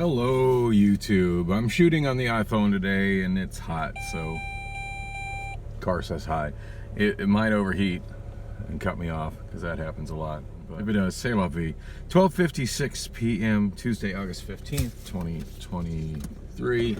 Hello YouTube. I'm shooting on the iPhone today and it's hot, so car says hi. It might overheat and cut me off because that happens a lot. But if it does, c'est la vie. 12:56 p.m. Tuesday, August 15th, 2023.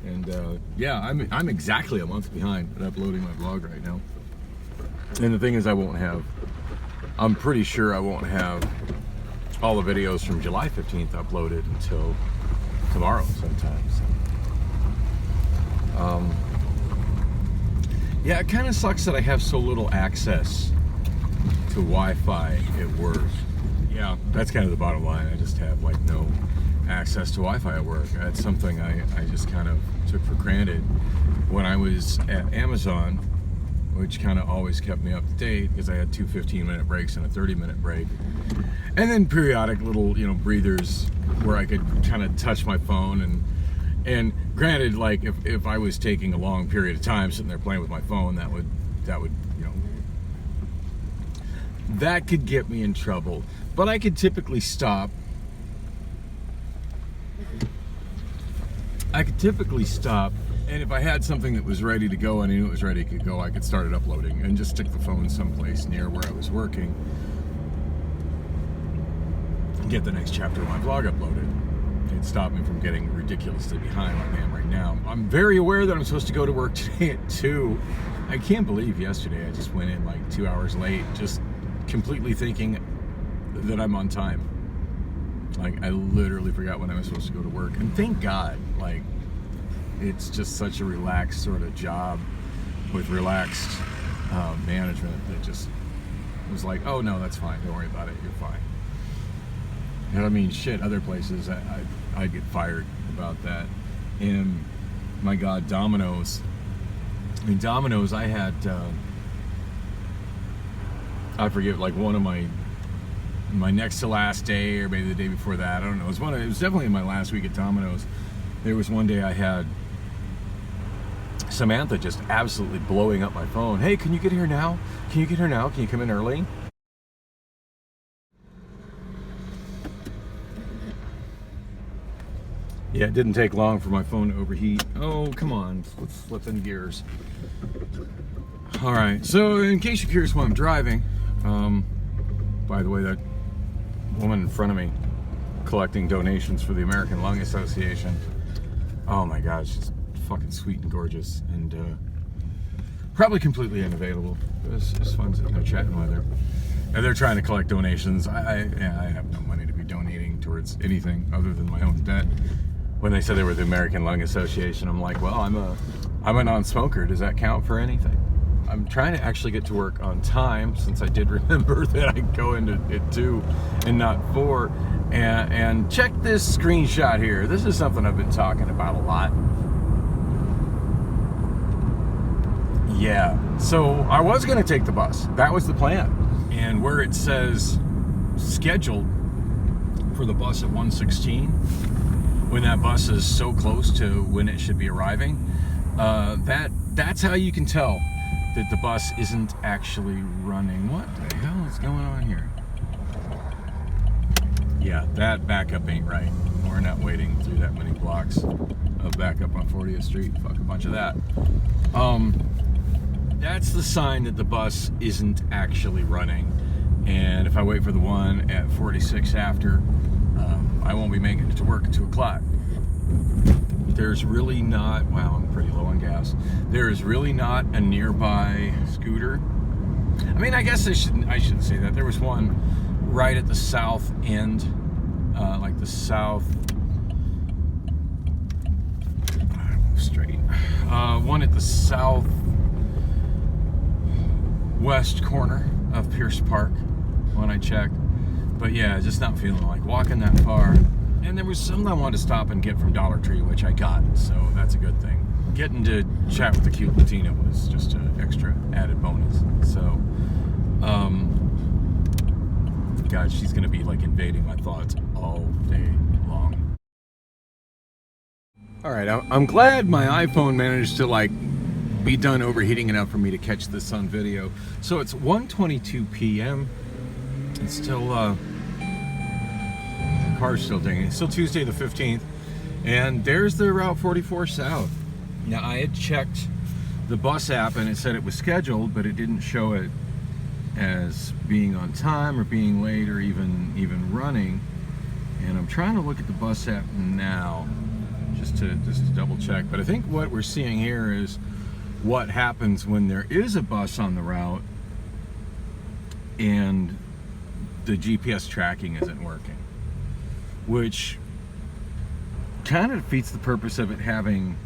And yeah, I'm exactly a month behind at uploading my vlog right now. And the thing is, I'm pretty sure I won't have all the videos from July 15th uploaded until tomorrow sometime. So, yeah, it kind of sucks that I have so little access to Wi-Fi at work. Yeah, that's kind of the bottom line. I just have like no access to Wi-Fi at work. That's something I just kind of took for granted when I was at Amazon, which kind of always kept me up to date because I had two 15-minute breaks and a 30-minute break. And then periodic little, breathers where I could kind of touch my phone and granted, like if I was taking a long period of time sitting there playing with my phone, that would that could get me in trouble. But I could typically stop. And if I had something that was ready to go and I knew it was ready to go, I could start it uploading and just stick the phone someplace near where I was working and get the next chapter of my vlog uploaded. It stopped me from getting ridiculously behind like I am right now. I'm very aware that I'm supposed to go to work today at 2. I can't believe yesterday I just went in like 2 hours late, just completely thinking that I'm on time. Like, I literally forgot when I was supposed to go to work. And thank God, like, it's just such a relaxed sort of job with relaxed management that just was like, oh no, that's fine, don't worry about it, you're fine. And I mean, shit, other places I'd get fired about that. And my God, Domino's. I mean, Domino's, I had I forget, like one of my next to last day, or maybe the day before that, I don't know. It was definitely in my last week at Domino's. There was one day I had Samantha just absolutely blowing up my phone. Hey, can you get here now? Can you get here now? Can you come in early? Yeah, it didn't take long for my phone to overheat. Oh, come on, let's flip in gears. All right, so in case you're curious why I'm driving, by the way, that woman in front of me collecting donations for the American Lung Association, oh my God, she's fucking sweet and gorgeous, and probably completely unavailable. It's fun sitting there chatting with her. And they're trying to collect donations. I have no money to be donating towards anything other than my own debt. When they said they were the American Lung Association, I'm like, well, I'm a non-smoker. Does that count for anything? I'm trying to actually get to work on time, since I did remember that I go into at 2 and not 4. And check this screenshot here. This is something I've been talking about a lot. Yeah, so I was gonna take the bus. That was the plan. And where it says scheduled for the bus at 1:16, when that bus is so close to when it should be arriving, that's how you can tell that the bus isn't actually running. What the hell is going on here? Yeah, that backup ain't right. We're not waiting through that many blocks of backup on 40th Street. Fuck a bunch of that. That's the sign that the bus isn't actually running. And if I wait for the one at 46 after, I won't be making it to work at 2 o'clock. There's really not, wow, I'm pretty low on gas. There is really not a nearby scooter. I mean, I guess I shouldn't say that. There was one right at the south end, like the south, straight. One at the southwest corner of Pierce Park when I checked. But yeah, just not feeling like walking that far. And there was something I wanted to stop and get from Dollar Tree, which I got, so that's a good thing. Getting to chat with the cute Latina was just an extra added bonus. So, God, she's gonna be like invading my thoughts all day long. All right, I'm glad my iPhone managed to like be done overheating enough for me to catch this on video. So it's 1:22 p.m. It's still car's still dinging. It's still Tuesday the 15th, and there's the Route 44 South. Now, I had checked the bus app, and it said it was scheduled, but it didn't show it as being on time or being late or even running. And I'm trying to look at the bus app now, just to double check. But I think what we're seeing here is what happens when there is a bus on the route and the GPS tracking isn't working, which kind of defeats the purpose of it having.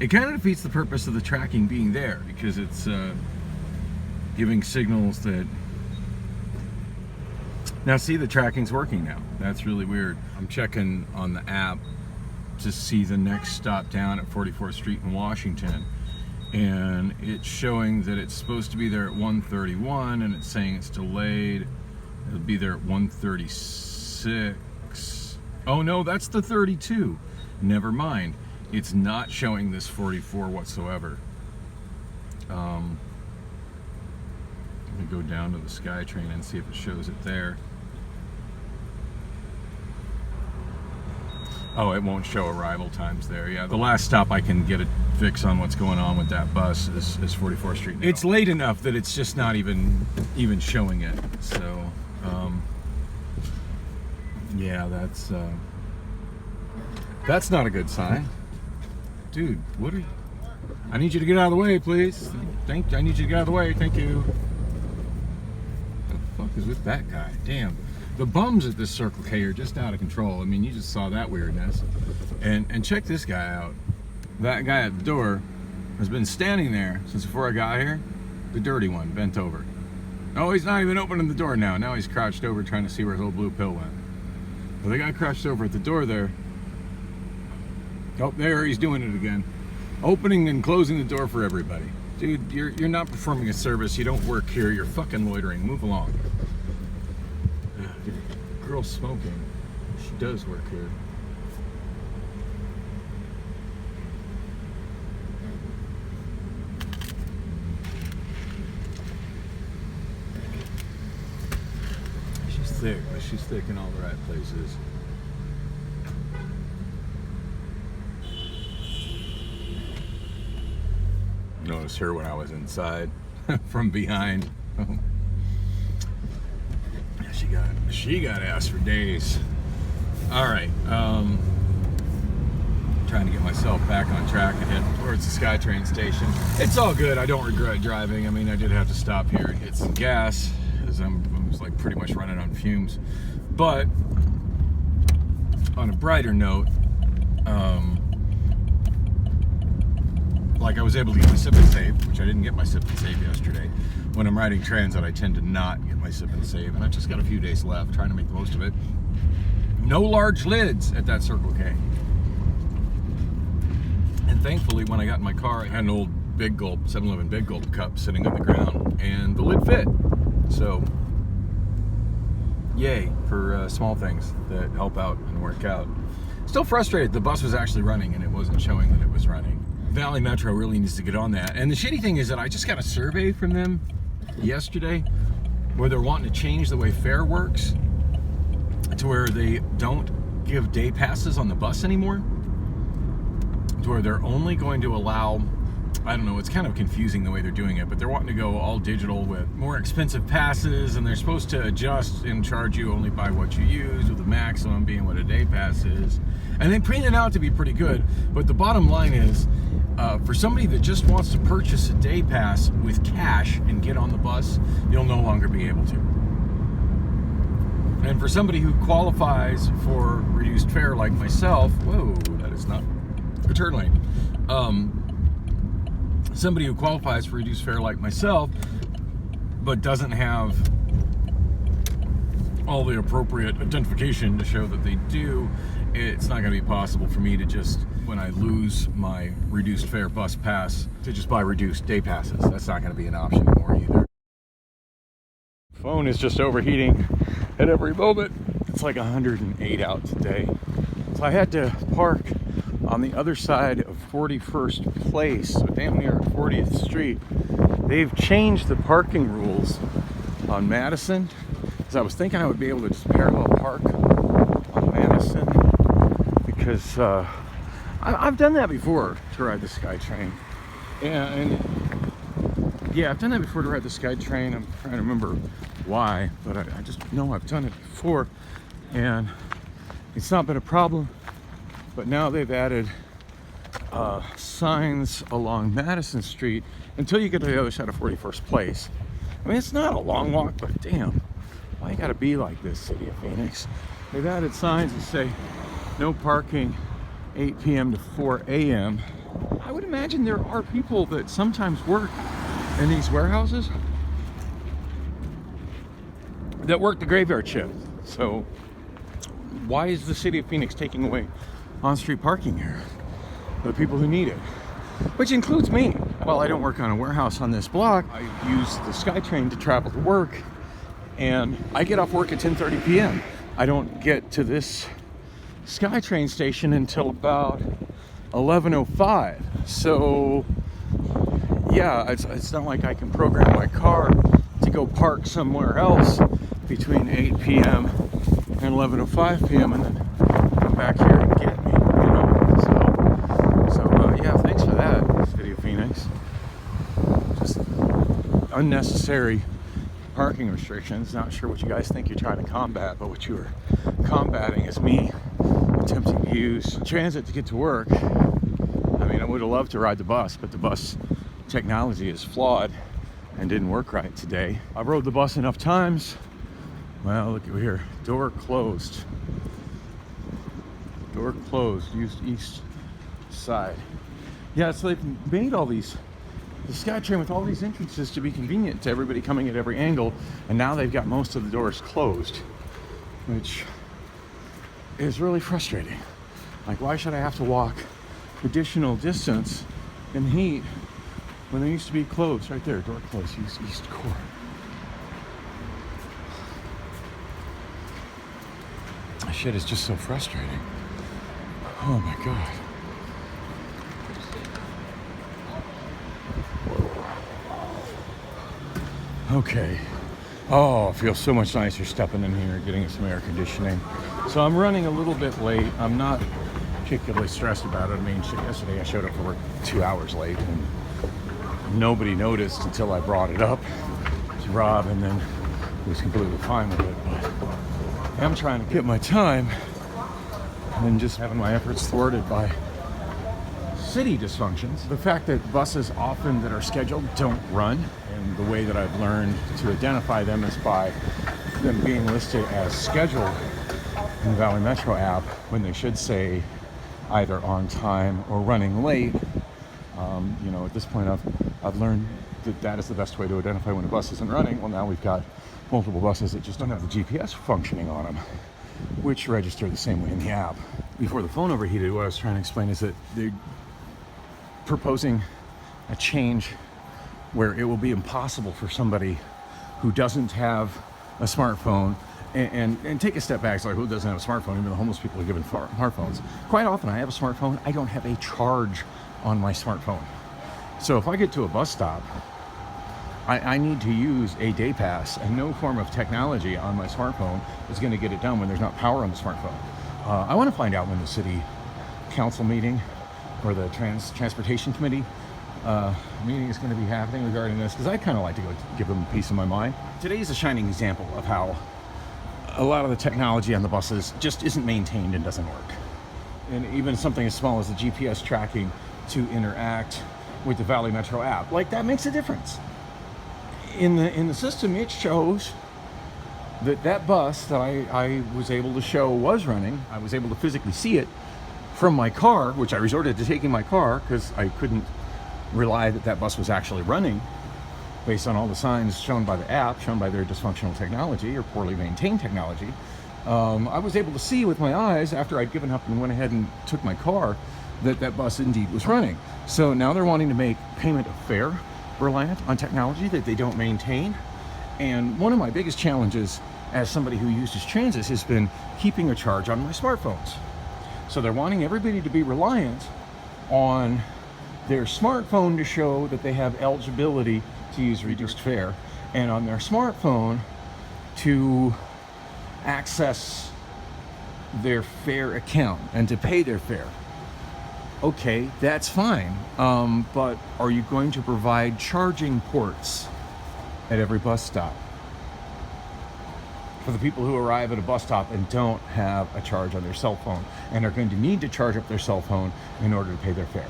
It kind of defeats the purpose of the tracking being there, because it's giving signals that. Now see, the tracking's working now. That's really weird. I'm checking on the app to see the next stop down at 44th Street in Washington, and it's showing that it's supposed to be there at 1:31, and it's saying it's delayed. It'll be there at 1:36. Oh no, that's the 32. Never mind. It's not showing this 44 whatsoever. Let me go down to the SkyTrain and see if it shows it there. Oh, it won't show arrival times there. Yeah, the last stop I can get a fix on what's going on with that bus is 44th Street. It's late enough that it's just not even showing it. So, yeah, that's not a good sign. Dude, what are you? I need you to get out of the way, please. I need you to get out of the way. Thank you. What the fuck is with that guy? Damn. The bums at this Circle K are just out of control. I mean, you just saw that weirdness. And check this guy out. That guy at the door has been standing there since before I got here. The dirty one, bent over. Oh, he's not even opening the door now. Now he's crouched over trying to see where his old blue pill went. Well, the guy crouched over at the door there. Oh, there he's doing it again. Opening and closing the door for everybody. Dude, you're not performing a service. You don't work here. You're fucking loitering. Move along. Girl smoking. She does work here. She's thick, but she's thick in all the right places. Noticed her when I was inside from behind. She got ass for days. All right, trying to get myself back on track and head towards the SkyTrain station. It's all good. I don't regret driving. I mean, I did have to stop here and get some gas as I was like pretty much running on fumes. But on a brighter note, like I was able to get my sip and save, which I didn't get my sip and save yesterday. When I'm riding transit, I tend to not get my sip and save, and I've just got a few days left, trying to make the most of it. No large lids at that Circle K. And thankfully, when I got in my car, I had an old Big Gulp, 7-Eleven Big Gulp cup sitting on the ground, and the lid fit. So, yay for small things that help out and work out. Still frustrated. The bus was actually running, and it wasn't showing that it was running. Valley Metro really needs to get on that. And the shitty thing is that I just got a survey from them yesterday where they're wanting to change the way fare works to where they don't give day passes on the bus anymore, to where they're only going to allow, I don't know, it's kind of confusing the way they're doing it, but they're wanting to go all digital with more expensive passes, and they're supposed to adjust and charge you only by what you use, with the maximum being what a day pass is. And they print it out to be pretty good, but the bottom line is, for somebody that just wants to purchase a day pass with cash and get on the bus, you'll no longer be able to. And for somebody who qualifies for reduced fare like myself, whoa, that is not a turn lane. Somebody who qualifies for reduced fare like myself, but doesn't have all the appropriate identification to show that they do, it's not going to be possible for me to just, when I lose my reduced fare bus pass, to just buy reduced day passes. That's not going to be an option anymore either. Phone is just overheating at every moment. It's like 108 out today. So I had to park on the other side of 41st Place, so damn near 40th Street. They've changed the parking rules on Madison, because I was thinking I would be able to just parallel park because I've done that before to ride the SkyTrain. And yeah, I've done that before to ride the SkyTrain. I'm trying to remember why, but I just know I've done it before, and it's not been a problem. But now they've added signs along Madison Street until you get to the other side of 41st Place. I mean, it's not a long walk, but damn, why you gotta be like this, City of Phoenix? They've added signs that say no parking 8 p.m. to 4 a.m. I would imagine there are people that sometimes work in these warehouses that work the graveyard shift. So why is the City of Phoenix taking away on-street parking here for the people who need it? Which includes me. Well, I don't work on a warehouse on this block. I use the SkyTrain to travel to work, and I get off work at 10:30 p.m. I don't get to this SkyTrain station until about 11:05. So yeah, it's not like I can program my car to go park somewhere else between 8 p.m. and 11:05 p.m. and then come back here and get me, you know. So yeah, thanks for that, City of Phoenix. Just unnecessary parking restrictions. Not sure what you guys think you're trying to combat, but what you're combating is me attempting to use transit to get to work. I mean, I would have loved to ride the bus, but the bus technology is flawed and didn't work right today. I rode the bus enough times. Well, look over here, door closed. Door closed, east side. Yeah, so they've made all these, the SkyTrain with all these entrances to be convenient to everybody coming at every angle, and now they've got most of the doors closed, which is really frustrating. Like, why should I have to walk additional distance in the heat when they used to be closed? Right there, door closed, east core. This shit is just so frustrating. Oh my god. Okay. Oh, it feels so much nicer stepping in here, getting some air conditioning. So I'm running a little bit late. I'm not particularly stressed about it. I mean, yesterday I showed up for work 2 hours late, and nobody noticed until I brought it up to Rob, and then he was completely fine with it. But I'm trying to get my time and just having my efforts thwarted by city dysfunctions. The fact that buses often that are scheduled don't run, and the way that I've learned to identify them is by them being listed as scheduled in the Valley Metro app when they should say either on time or running late. You know, at this point I've learned that is the best way to identify when a bus isn't running. Well, now we've got multiple buses that just don't have the GPS functioning on them, which register the same way in the app. Before the phone overheated, what I was trying to explain is that they're proposing a change where it will be impossible for somebody who doesn't have a smartphone, and take a step back, so like, who doesn't have a smartphone? Even the homeless people are given smartphones. Quite often I have a smartphone, I don't have a charge on my smartphone. So if I get to a bus stop, I need to use a day pass, and no form of technology on my smartphone is going to get it done when there's not power on the smartphone. I want to find out when the city council meeting or the transportation committee meeting is going to be happening regarding this, because I'd kind of like to go give them a piece of my mind. Today is a shining example of how a lot of the technology on the buses just isn't maintained and doesn't work. And even something as small as the GPS tracking to interact with the Valley Metro app, like, that makes a difference. In the system, it shows that bus that I was able to show was running. I was able to physically see it from my car, which I resorted to taking my car because I couldn't rely that bus was actually running based on all the signs shown by the app, shown by their dysfunctional technology or poorly maintained technology. I was able to see with my eyes, after I'd given up and went ahead and took my car, that bus indeed was running. So now they're wanting to make payment of fare reliant on technology that they don't maintain. And one of my biggest challenges as somebody who uses transit has been keeping a charge on my smartphones. So they're wanting everybody to be reliant on their smartphone to show that they have eligibility to use reduced fare, and on their smartphone to access their fare account and to pay their fare. Okay, that's fine. But are you going to provide charging ports at every bus stop for the people who arrive at a bus stop and don't have a charge on their cell phone and are going to need to charge up their cell phone in order to pay their fare?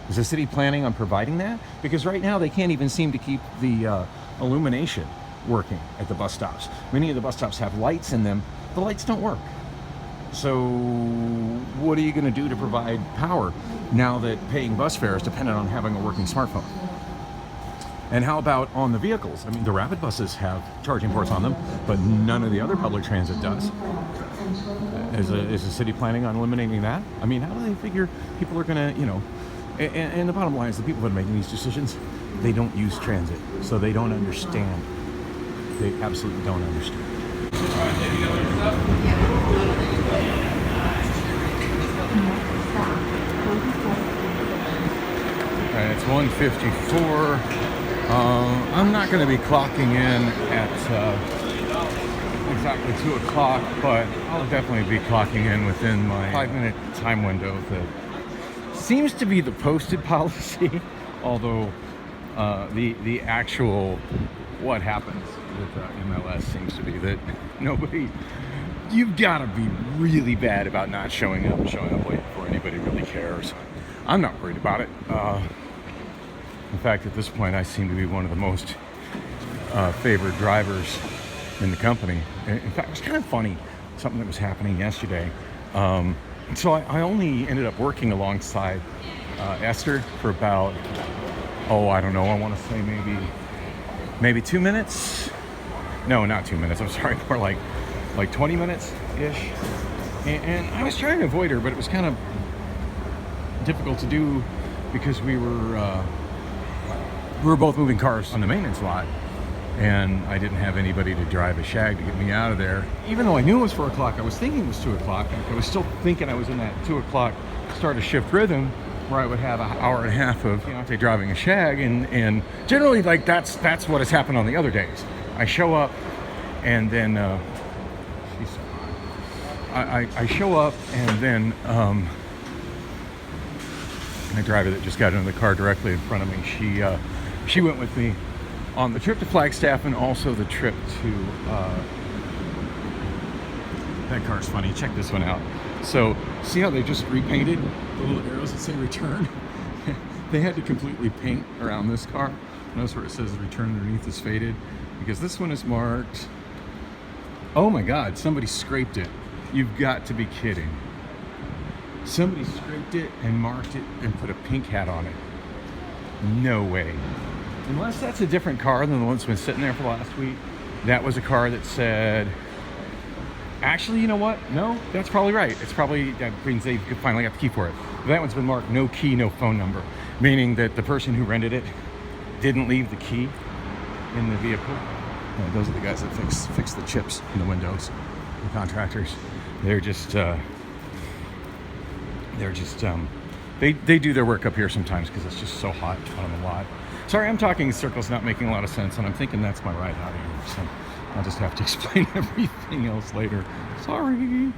Is the city planning on providing that? Because right now they can't even seem to keep the illumination working at the bus stops. Many of the bus stops have lights in them. The lights don't work. So what are you going to do to provide power now that paying bus fare is dependent on having a working smartphone? And how about on the vehicles? I mean, the rapid buses have charging ports on them, but none of the other public transit does. Is the city planning on eliminating that? I mean, how do they figure people are going to, you know, and the bottom line is the people that are making these decisions, they don't use transit, so they don't understand. They absolutely don't understand. Alright, it's 1:54. I'm not going to be clocking in at exactly 2 o'clock, but I'll definitely be clocking in within my 5-minute time window that seems to be the posted policy, although the actual what happens with MLS seems to be that nobody, you've got to be really bad about not showing up late before anybody really cares. I'm not worried about it. In fact, at this point, I seem to be one of the most favored drivers in the company. In fact, it was kind of funny, something that was happening yesterday. So I only ended up working alongside Esther for about, I don't know, I want to say maybe 2 minutes. No, not 2 minutes. I'm sorry, more like 20 minutes-ish. And I was trying to avoid her, but it was kind of difficult to do because we were both moving cars on the maintenance lot, and I didn't have anybody to drive a shag to get me out of there. Even though I knew it was 4 o'clock, I was thinking it was 2 o'clock. I was still thinking I was in that 2 o'clock start of shift rhythm where I would have an hour and a half of driving a shag, and generally like that's what has happened on the other days. I show up and then I show up and then my driver that just got into the car directly in front of me, she went with me on the trip to Flagstaff and also the trip to that car's funny. Check this one out. So see how they just repainted the little arrows that say return? They had to completely paint around this car. Notice where it says return underneath is faded, because this one is marked. Oh my God, somebody scraped it. You've got to be kidding. Somebody scraped it and marked it and put a pink hat on it. No way. Unless that's a different car than the one that's been sitting there for the last week. That was a car that said, actually, you know what? No, that's probably right. It's probably, that means they finally got the key for it. But that one's been marked no key, no phone number, meaning that the person who rented it didn't leave the key in the vehicle. Those are the guys that fix the chips in the windows, the contractors. They do their work up here sometimes because it's just so hot on the lot. Sorry, I'm talking in circles, not making a lot of sense, and I'm thinking that's my ride out of here. So I'll just have to explain everything else later. Sorry.